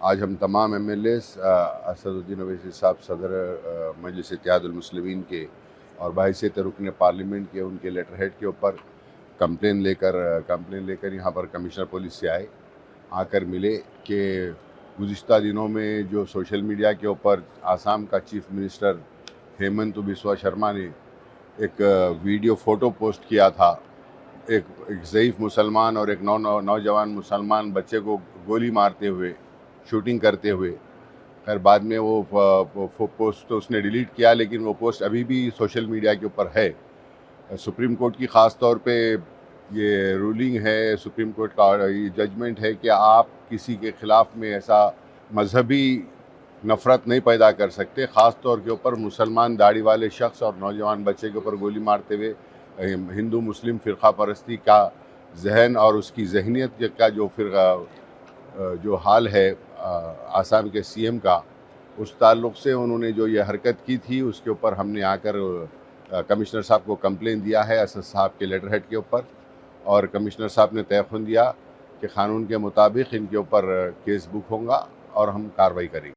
आज हम तमाम MLAs असदुद्दीन ओवैसी साहब सदर मजलिस इत्तेहादुल मुस्लिमीन के और बाहिसियत रुकन पार्लियामेंट के उनके लेटर हेड के ऊपर कंप्लेन लेकर यहाँ पर कमिश्नर पुलिस से आकर मिले कि गुज़िश्ता दिनों में जो सोशल मीडिया के ऊपर आसाम का चीफ मिनिस्टर हेमंत बिस्वा शर्मा ने एक वीडियो फ़ोटो पोस्ट किया था, एक ज़ईफ़ मुसलमान और एक नौजवान मुसलमान बच्चे को गोली मारते हुए, शूटिंग करते हुए। खैर बाद में वो पोस्ट तो उसने डिलीट किया, लेकिन वो पोस्ट अभी भी सोशल मीडिया के ऊपर है। सुप्रीम कोर्ट की ख़ास तौर पे ये रूलिंग है, सुप्रीम कोर्ट का ये जजमेंट है कि आप किसी के ख़िलाफ़ में ऐसा मजहबी नफ़रत नहीं पैदा कर सकते। ख़ास तौर के ऊपर मुसलमान दाढ़ी वाले शख्स और नौजवान बच्चे के ऊपर गोली मारते हुए हिंदू मुस्लिम फ़िरक़ा परस्ती का जहन और उसकी जहनीत का जो हाल है आसाम के CM का, उस ताल्लुक़ से उन्होंने जो ये हरकत की थी उसके ऊपर हमने आकर कमिश्नर साहब को कंप्लेन दिया है असद साहब के लेटर हेड के ऊपर, और कमिश्नर साहब ने तयख़ुन दिया कि क़ानून के मुताबिक इनके ऊपर केस बुक होगा और हम कार्रवाई करेंगे।